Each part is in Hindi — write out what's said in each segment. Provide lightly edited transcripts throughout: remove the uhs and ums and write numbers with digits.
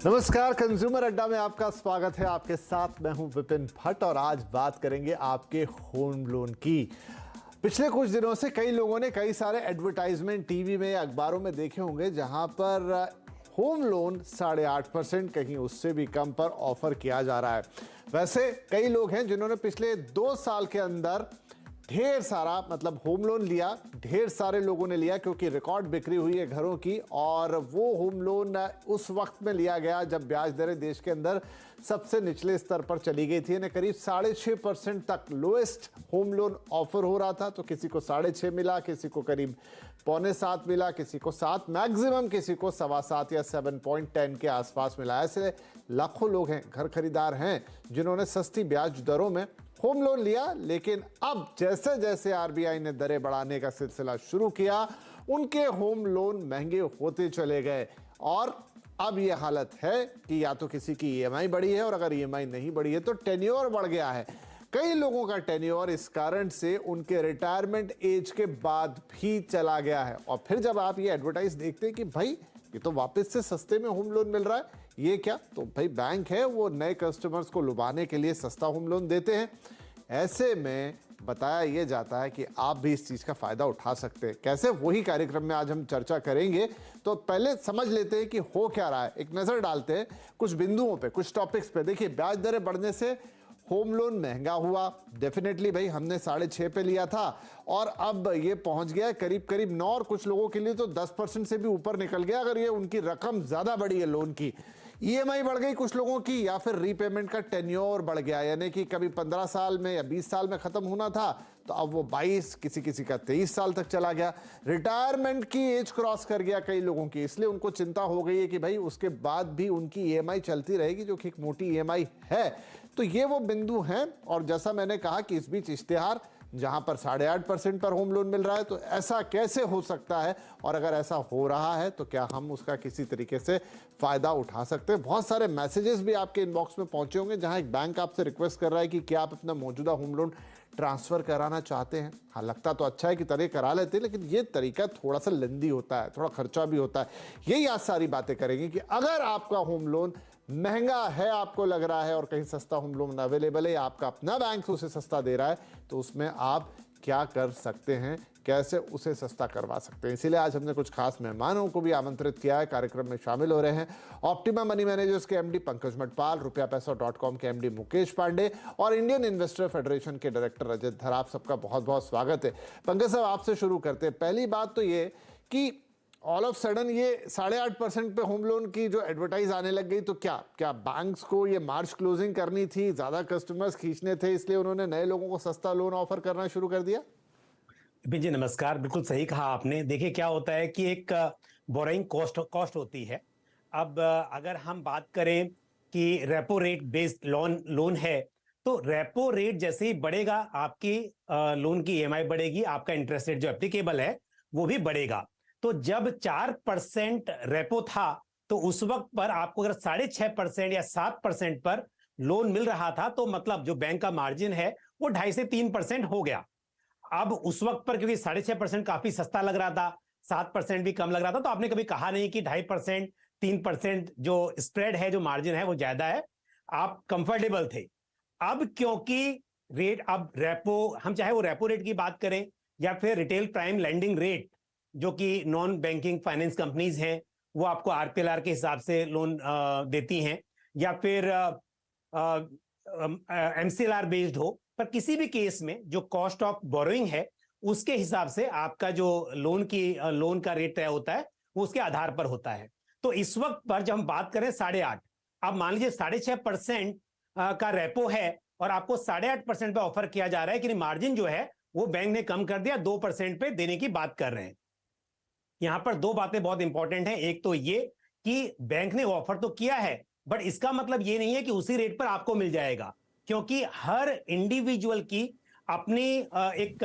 नमस्कार, कंज्यूमर अड्डा में आपका स्वागत है। आपके साथ मैं हूं विपिन भट्ट और आज बात करेंगे आपके होम लोन की। पिछले कुछ दिनों से कई लोगों ने कई सारे एडवर्टाइजमेंट टीवी में अखबारों में देखे होंगे जहां पर होम लोन 8.5% कहीं उससे भी कम पर ऑफर किया जा रहा है। वैसे कई लोग हैं जिन्होंने पिछले 2 साल के अंदर ढेर सारा होम लोन लिया। ढेर सारे लोगों ने लिया क्योंकि रिकॉर्ड बिक्री हुई है घरों की, और वो होम लोन उस वक्त में लिया गया जब ब्याज दरें देश के अंदर सबसे निचले स्तर पर चली गई थी। करीब 6.5% तक लोएस्ट होम लोन ऑफर हो रहा था। तो किसी को 6.5 मिला, किसी को करीब 6.25 मिला, किसी को 7, मैक्सिमम किसी को 7.25 या 7.10 के आसपास मिला। ऐसे लाखों लोग हैं, घर खरीदार हैं, जिन्होंने सस्ती ब्याज दरों में होम लोन लिया। लेकिन अब जैसे जैसे आरबीआई ने दरें बढ़ाने का सिलसिला शुरू किया, उनके होम लोन महंगे होते चले गए। और अब यह हालत है कि या तो किसी की ईएमआई बढ़ी है, और अगर ईएमआई नहीं बढ़ी है तो टेन्योर बढ़ गया है। कई लोगों का टेन्योर इस कारण से उनके रिटायरमेंट एज के बाद भी चला गया है। और फिर जब आप ये एडवर्टाइज देखते हैं कि भाई ये तो वापस से सस्ते में होम लोन मिल रहा है, ये क्या? तो भाई बैंक है, वो नए कस्टमर्स को लुभाने के लिए सस्ता होम लोन देते हैं। ऐसे में बताया ये जाता है कि आप भी इस चीज का फायदा उठा सकते हैं। कैसे, वही कार्यक्रम में आज हम चर्चा करेंगे। तो पहले समझ लेते हैं कि हो क्या रहा है, एक नजर डालते हैं कुछ बिंदुओं पे, कुछ टॉपिक्स पे। देखिए, ब्याज दरें बढ़ने से होम लोन महंगा हुआ। डेफिनेटली भाई, हमने 6.5 पे लिया था और अब ये पहुंच गया करीब करीब 9, और कुछ लोगों के लिए तो 10% से भी ऊपर निकल गया अगर ये उनकी रकम ज्यादा बढ़ी है लोन की। ईएमआई बढ़ गई कुछ लोगों की, या फिर रीपेमेंट का टेन्योर बढ़ गया, यानी कि कभी 15 साल में या 20 साल में खत्म होना था तो अब वो 22, किसी का 23 साल तक चला गया। रिटायरमेंट की एज क्रॉस कर गया कई लोगों की, इसलिए उनको चिंता हो गई है कि भाई उसके बाद भी उनकी ईएमआई चलती रहेगी, जो कि एक मोटी ईएमआई है। तो ये वो बिंदु हैं। और जैसा मैंने कहा कि इस बीच इश्तेहार जहां पर 8.5% पर होम लोन मिल रहा है, तो ऐसा कैसे हो सकता है, और अगर ऐसा हो रहा है तो क्या हम उसका किसी तरीके से फायदा उठा सकते हैं? बहुत सारे मैसेजेस भी आपके इनबॉक्स में पहुंचे होंगे जहां एक बैंक आपसे रिक्वेस्ट कर रहा है कि क्या आप अपना मौजूदा होम लोन ट्रांसफर कराना चाहते हैं। हाँ, लगता तो अच्छा है कि तरह करा लेते हैं, लेकिन ये तरीका थोड़ा सा लेंदी होता है, थोड़ा खर्चा भी होता है। यही आज सारी बातें करेंगे कि अगर आपका होम लोन महंगा है, आपको लग रहा है, और कहीं सस्ता होम लोन अवेलेबल है, आपका अपना बैंक उसे सस्ता दे रहा है, तो उसमें आप क्या कर सकते हैं, कैसे उसे सस्ता करवा सकते हैं। इसीलिए आज हमने कुछ खास मेहमानों को भी आमंत्रित किया है, कार्यक्रम में शामिल हो रहे हैं ऑप्टिमा मनी मैनेजर्स के एमडी पंकज मटपाल, rupeapesa.com के एमडी मुकेश पांडे और इंडियन इन्वेस्टर फेडरेशन के डायरेक्टर रजत धर। आप सबका बहुत बहुत स्वागत है। पंकज साहब, आपसे शुरू करते हैं। पहली बात तो ये कि ऑल ऑफ सडन ये 8.5% पे होम लोन की जो एडवर्टाइज आने लग गई, तो क्या बैंक्स को ये मार्च क्लोजिंग करनी थी, ज्यादा कस्टमर्स खींचने थे, इसलिए उन्होंने नए लोगों को सस्ता लोन ऑफर करना शुरू कर दिया? जी नमस्कार, बिल्कुल सही कहा आपने। देखिए, क्या होता है कि एक बोरोइंग कॉस्ट होती है। अब अगर हम बात करें कि रेपो रेट बेस्ड लोन है, तो रेपो रेट जैसे ही बढ़ेगा आपकी लोन की ईएमआई बढ़ेगी, आपका इंटरेस्ट रेट जो एप्लीकेबल है वो भी बढ़ेगा। तो जब 4% रेपो था, तो उस वक्त पर आपको अगर 6.5% या 7% पर लोन मिल रहा था, तो मतलब जो बैंक का मार्जिन है वो 2.5 से 3% हो गया। अब उस वक्त पर क्योंकि 6.5% काफी सस्ता लग रहा था, 7% भी कम लग रहा था, तो आपने कभी कहा नहीं कि 2.5%, 3% जो स्प्रेड है, जो मार्जिन है वो ज्यादा है, आप कंफर्टेबल थे। अब क्योंकि रेट, अब रेपो, हम चाहे वो रेपो रेट की बात करें या फिर रिटेल प्राइम लेंडिंग रेट, जो कि नॉन बैंकिंग फाइनेंस कंपनीज हैं, वो आपको आरपीएलआर के हिसाब से लोन देती हैं, या फिर एमसीएलआर बेस्ड हो, पर किसी भी केस में जो कॉस्ट ऑफ बोरोइंग है उसके हिसाब से आपका जो लोन का रेट तय होता है वो उसके आधार पर होता है। तो इस वक्त पर जब हम बात करें 8.5, अब मान लीजिए 6.5% का रेपो है और आपको 8.5% पे ऑफर किया जा रहा है कि मार्जिन जो है वो बैंक ने कम कर दिया, 2% पे देने की बात कर रहे हैं। यहां पर दो बातें बहुत इंपॉर्टेंट हैं। एक तो ये कि बैंक ने ऑफर तो किया है, बट इसका मतलब ये नहीं है कि उसी रेट पर आपको मिल जाएगा, क्योंकि हर इंडिविजुअल की अपनी एक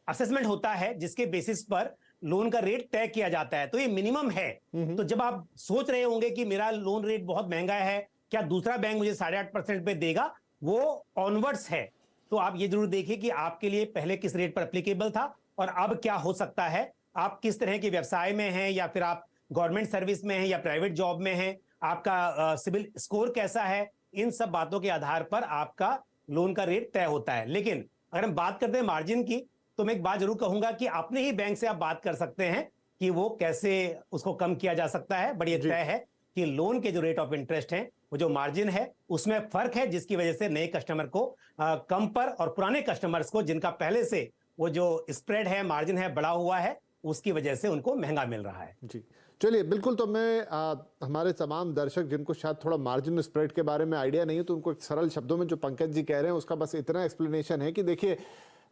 असेसमेंट होता है जिसके बेसिस पर लोन का रेट तय किया जाता है। तो ये मिनिमम है। तो जब आप सोच रहे होंगे कि मेरा लोन रेट बहुत महंगा है, क्या दूसरा बैंक मुझे 8.5% पे देगा, वो ऑनवर्ड्स है। तो आप ये जरूर देखिए कि आपके लिए पहले किस रेट पर एप्लीकेबल था और अब क्या हो सकता है। आप किस तरह के व्यवसाय में हैं, या फिर आप गवर्नमेंट सर्विस में हैं या प्राइवेट जॉब में हैं, आपका सिविल स्कोर कैसा है, इन सब बातों के आधार पर आपका लोन का रेट तय होता है। लेकिन अगर हम बात करते हैं मार्जिन की, तो मैं एक बात जरूर कहूंगा कि अपने ही बैंक से आप बात कर सकते हैं कि वो कैसे उसको कम किया जा सकता है। बड़ी तय है कि लोन के जो रेट ऑफ इंटरेस्ट है, वो जो मार्जिन है उसमें फर्क है, जिसकी वजह से नए कस्टमर को कम पर और पुराने कस्टमर्स को जिनका पहले से वो जो स्प्रेड है, मार्जिन है, बढ़ा हुआ है, उसकी वजह से उनको महंगा मिल रहा है। जी चलिए, बिल्कुल। तो मैं हमारे तमाम दर्शक जिनको शायद थोड़ा मार्जिन स्प्रेड के बारे में आइडिया नहीं है, तो उनको एक सरल शब्दों में जो पंकज जी कह रहे हैं उसका बस इतना एक्सप्लेनेशन है कि देखिए,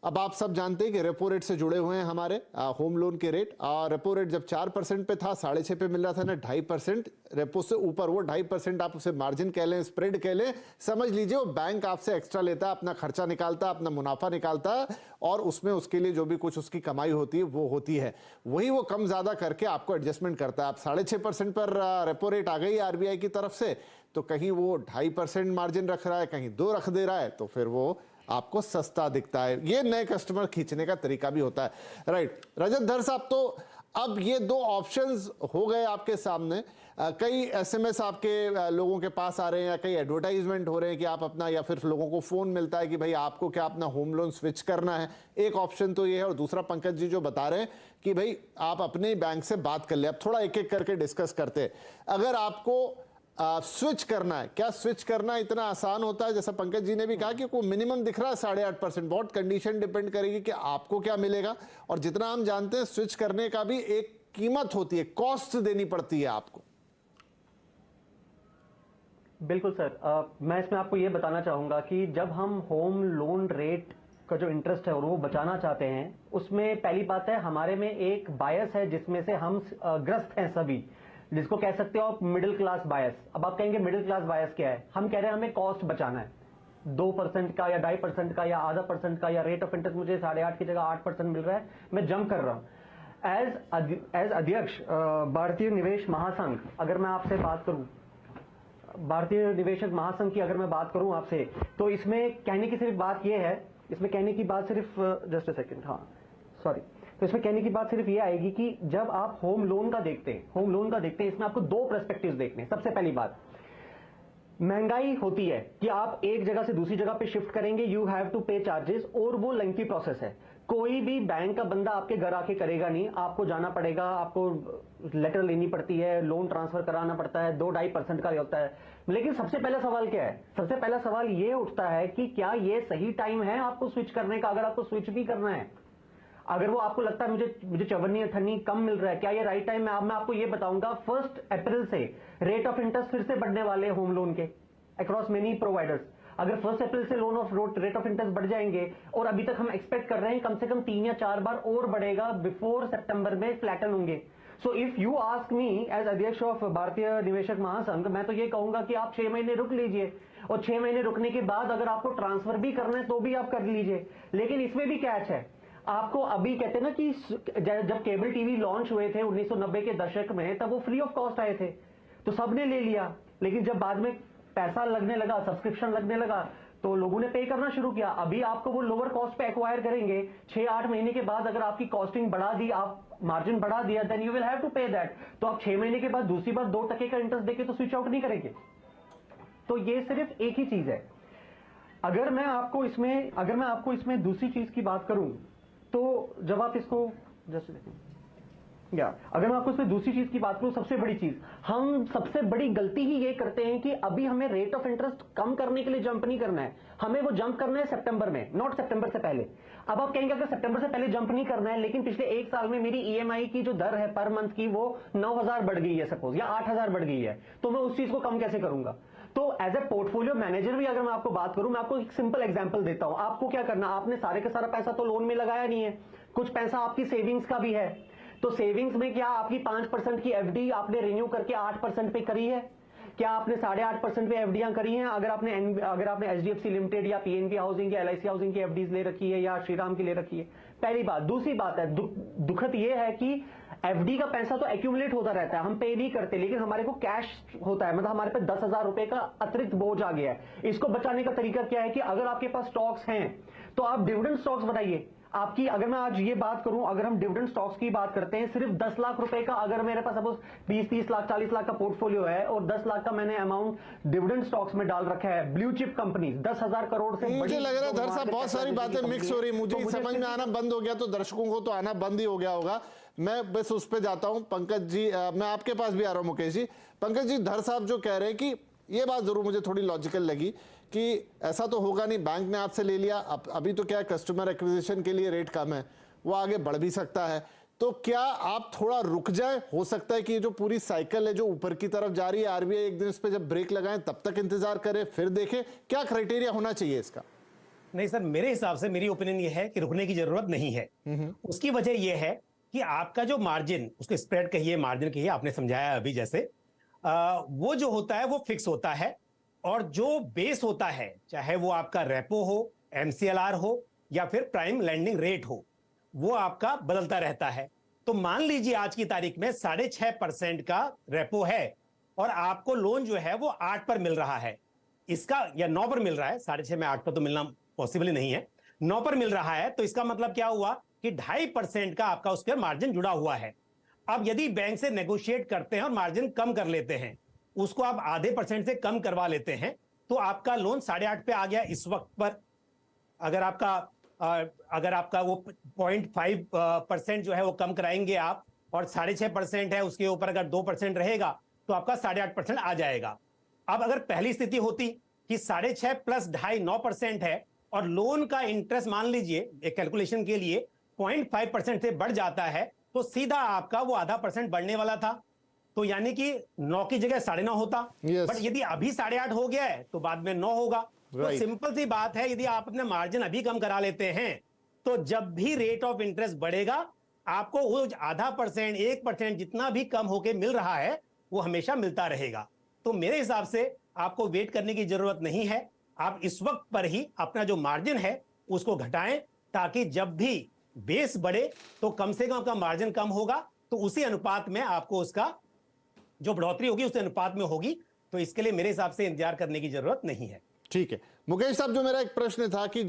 अब आप सब जानते हैं कि रेपो रेट से जुड़े हुए हैं हमारे होम लोन के रेट। और रेपो रेट जब 4% पे था, 6.5 पे मिल रहा था ना, 2.5% रेपो से ऊपर, वो 2.5% आप उसे मार्जिन कह लें, स्प्रेड कह लें, समझ लीजिए वो बैंक आपसे एक्स्ट्रा लेता है, अपना खर्चा निकालता है, अपना मुनाफा निकालता है, और उसमें उसके लिए जो भी कुछ उसकी कमाई होती है वो होती है, वही वो कम ज्यादा करके आपको एडजस्टमेंट करता है। आप 6.5% पर रेपो रेट आ गई आरबीआई की तरफ से, तो कहीं वो 2.5% मार्जिन रख रहा है, कहीं 2 रख दे रहा है, तो फिर वो आपको सस्ता दिखता है। ये नए कस्टमर खींचने का तरीका भी होता है, राइट। रजत धर साहब, तो अब ये 2 ऑप्शंस हो गए आपके सामने। कई एसएमएस आपके लोगों के पास आ रहे हैं, या कई एडवर्टाइजमेंट हो रहे हैं कि आप अपना, या फिर लोगों को फोन मिलता है कि भाई आपको क्या अपना होम लोन स्विच करना है। एक ऑप्शन तो ये है, और दूसरा पंकज जी जो बता रहे हैं कि भाई आप अपने बैंक से बात कर ले। अब थोड़ा एक एक करके डिस्कस करते हैं। अगर आपको स्विच करना है, क्या स्विच करना इतना आसान होता है? जैसा पंकज जी ने भी कहा कि कोई मिनिमम दिख रहा है 8.5%, बहुत कंडीशन डिपेंड करेगी कि आपको क्या मिलेगा। और जितना हम जानते हैं, स्विच करने का भी एक कीमत होती है, कॉस्ट देनी पड़ती है आपको। बिल्कुल सर, मैं इसमें आपको ये बताना चाहूंगा कि जब हम होम लोन रेट का जो इंटरेस्ट है और वो बचाना चाहते हैं, उसमें पहली बात है, हमारे में एक बायस है जिसमें से हम ग्रस्त हैं सभी, जिसको कह सकते हो आप मिडिल क्लास बायस। अब आप कहेंगे मिडिल क्लास बायस क्या है? हम कह रहे हैं हमें कॉस्ट बचाना है, 2% का या 2.5% का या आधा % का, या रेट ऑफ इंटरेस्ट मुझे 8.5 की जगह 8% मिल रहा है, मैं जंप कर रहा हूं। एज अध्यक्ष भारतीय निवेश महासंघ, अगर मैं आपसे बात करूं, भारतीय निवेशक महासंघ की अगर मैं बात करूं आपसे, तो इसमें कहने की सिर्फ बात यह है, इसमें कहने की बात सिर्फ, जस्ट अ सेकंड, हाँ सॉरी, तो इसमें कहने की बात सिर्फ ये आएगी कि जब आप होम लोन का देखते हैं, इसमें आपको 2 पर्सपेक्टिव्स देखने हैं। सबसे पहली बात, महंगाई होती है कि आप एक जगह से दूसरी जगह पे शिफ्ट करेंगे, यू हैव टू पे चार्जेस, और वो लेंथी प्रोसेस है। कोई भी बैंक का बंदा आपके घर आके करेगा नहीं, आपको जाना पड़ेगा, आपको लेटर लेनी पड़ती है, लोन ट्रांसफर कराना पड़ता है, 2-2.5% का होता है। लेकिन सबसे पहला सवाल क्या है? सबसे पहला सवाल ये उठता है कि क्या ये सही टाइम है आपको स्विच करने का? अगर आपको स्विच भी करना है, अगर वो आपको लगता है मुझे चवन्नी अठन्नी कम मिल रहा है, क्या ये राइट टाइम है? मैं आपको ये बताऊंगा, 1 अप्रैल से रेट ऑफ इंटरेस्ट फिर से बढ़ने वाले होम लोन के अक्रॉस मेनी प्रोवाइडर्स। अगर 1 अप्रैल से रेट ऑफ इंटरेस्ट बढ़ जाएंगे, और अभी तक हम एक्सपेक्ट कर रहे हैं कम से कम 3 या 4 बार और बढ़ेगा, बिफोर सितंबर में फ्लैटन होंगे। So if you ask me as अध्यक्ष ऑफ भारतीय निवेशक महासंघ, मैं तो ये कहूंगा कि आप 6 महीने रुक लीजिए, और 6 महीने रुकने के बाद अगर आपको ट्रांसफर भी करना है तो भी आप कर लीजिए। लेकिन इसमें भी कैच है, आपको अभी कहते हैं ना कि जब केबल टीवी लॉन्च हुए थे 1990 के दशक में, तब वो फ्री ऑफ कॉस्ट आए थे, तो सबने ले लिया। लेकिन जब बाद में पैसा लगने लगा, सब्सक्रिप्शन लगने लगा, तो लोगों ने पे करना शुरू किया। अभी आपको वो लोअर कॉस्ट पे एक्वायर करेंगे, 6-8 महीने के बाद अगर आपकी कॉस्टिंग बढ़ा दी, आप मार्जिन बढ़ा दिया, then you will have to pay that. तो आप 6 महीने के बाद दूसरी बार 2% का इंटरेस्ट देके तो स्विच आउट नहीं करेंगे। तो ये सिर्फ एक ही चीज है। अगर मैं आपको इसमें दूसरी चीज की बात करूं, तो जब आप इसको जस्ट अगर मैं आपको इसमें दूसरी चीज की बात करूं, सबसे बड़ी चीज, हम सबसे बड़ी गलती ही ये करते हैं कि अभी हमें रेट ऑफ इंटरेस्ट कम करने के लिए जंप नहीं करना है, हमें वो जंप करना है सितंबर में, नॉट सितंबर से पहले। अब आप कहेंगे अगर सितंबर से पहले जंप नहीं करना है, लेकिन पिछले 1 साल में मेरी ईएमआई की जो दर है पर मंथ की, वो 9,000 बढ़ गई है सपोज, या 8,000 बढ़ गई है, तो मैं उस चीज को कम कैसे करूंगा? तो एज ए पोर्टफोलियो मैनेजर भी अगर मैं आपको बात करूं, मैं आपको एक सिंपल एग्जांपल देता हूं। आपको क्या करना, आपने सारे का सारा पैसा तो लोन में लगाया नहीं है, कुछ पैसा आपकी सेविंग्स का भी है। तो सेविंग्स में क्या आपकी 5% की एफडी आपने रिन्यू करके 8% पे करी है? क्या आपने 8.5% पे एफडीआं करी हैं? अगर आपने एचडीएफसी लिमिटेड या पीएनबी हाउसिंग या एलआईसी हाउसिंग की एफडीज ले रखी है, या श्रीराम की ले रखी है, पहली बात। दूसरी बात है, दुखद ये है कि एफडी का पैसा तो एक्यूमुलेट होता रहता है, हम पे नहीं करते, लेकिन हमारे को कैश होता है, मतलब हमारे पे 10,000 रुपए का अतिरिक्त बोझ आ गया है। इसको बचाने का तरीका क्या है कि अगर आपके पास स्टॉक्स हैं तो आप डिविडेंड स्टॉक्स बनाइए। आपकी, अगर मैं आज ये बात करूं, अगर हम डिविडेंड स्टॉक्स की बात करते हैं, सिर्फ 10 लाख रुपए का, अगर मेरे पास सपोज 20-30 लाख 40 लाख का पोर्टफोलियो है और 10 लाख का मैंने अमाउंट डिविडेंड स्टॉक्स में डाल रखा है, ब्लू चिप कंपनी 10,000 करोड़ से मुझे लग रहा है धर साहब बहुत सारी बातें मिक्स हो रही, मुझे समझ में आना बंद हो गया, तो दर्शकों को तो आना बंद ही हो गया होगा। मैं बस उस पर जाता हूं। पंकज जी, मैं आपके पास भी आ रहा हूं। मुकेश जी, पंकज जी, धर साहब जो कह रहे हैं कि ये बात जरूर मुझे थोड़ी लॉजिकल लगी कि ऐसा तो होगा नहीं, बैंक ने आपसे ले लिया, अभी तो क्या है, कस्टमर एक्विजिशन के लिए रेट कम है, वो आगे बढ़ भी सकता है, तो क्या आप थोड़ा रुक जाए? हो सकता है कि ये जो पूरी साइकिल है जो ऊपर की तरफ जा रही है, आरबीआई एक दिन इस पे जब ब्रेक लगाएं तब तक इंतजार करें, फिर देखें, क्या क्राइटेरिया होना चाहिए इसका? नहीं सर, मेरे हिसाब से मेरी ओपिनियन ये है कि रुकने की जरूरत नहीं है। उसकी वजह यह है कि आपका जो मार्जिन, उसको स्प्रेड कहिए, मार्जिन कहिए, आपने समझाया अभी जैसे, वो जो होता है वो फिक्स होता है, और जो बेस होता है, चाहे वो आपका रेपो हो, एमसीएलआर हो या फिर प्राइम लैंडिंग रेट हो, वो आपका बदलता रहता है। तो मान लीजिए आज की तारीख में 6.5% का रेपो है और आपको लोन जो है वो 8 पर मिल रहा है, इसका, या 9 पर मिल रहा है, 6.5 में 8 पर तो मिलना पॉसिबल ही नहीं है, 9 पर मिल रहा है, तो इसका मतलब क्या हुआ कि 2.5% का आपका उस पर मार्जिन जुड़ा हुआ है। अब यदि बैंक से नेगोशिएट करते हैं और मार्जिन कम कर लेते हैं, उसको आप आधे % से कम करवा लेते हैं, तो आपका लोन 8.5 पे आ गया इस वक्त पर। अगर आपका वो 0.5% जो है वो कम कराएंगे आप, और 6.5% है, उसके ऊपर अगर 2% रहेगा तो आपका 8.5% आ जाएगा। अब अगर पहली स्थिति होती कि 6.5 प्लस 2.5 9% है, और लोन का इंटरेस्ट मान लीजिए एक कैलकुलेशन के लिए 0.5% से बढ़ जाता है, तो सीधा आपका वो आधा % बढ़ने वाला था, तो यानी कि 9 की जगह 9.5 होता। बट यदि अभी 8.5 हो गया है तो बाद में 9 होगा। तो सिंपल सी बात है, यदि आप अपने मार्जिन अभी कम करा लेते हैं, तो जब भी रेट ऑफ इंटरेस्ट बढ़ेगा, आपको वो आधा %, 1% जितना भी कम होके मिल रहा है, वो हमेशा मिलता रहेगा। तो मेरे हिसाब से आपको वेट करने की जरूरत नहीं है, आप इस वक्त पर ही अपना जो मार्जिन है उसको घटाएं, ताकि जब भी बेस बढ़े तो कम से कम आपका मार्जिन कम होगा, तो उसी अनुपात में आपको उसका जो बढ़ोतरी होगी उस अनुपात में होगी। तो इसके लिए मेरे हिसाब से इंतजार करने की जरूरत नहीं है। ठीक है मुकेश साहब, जो मेरा एक प्रश्न था कि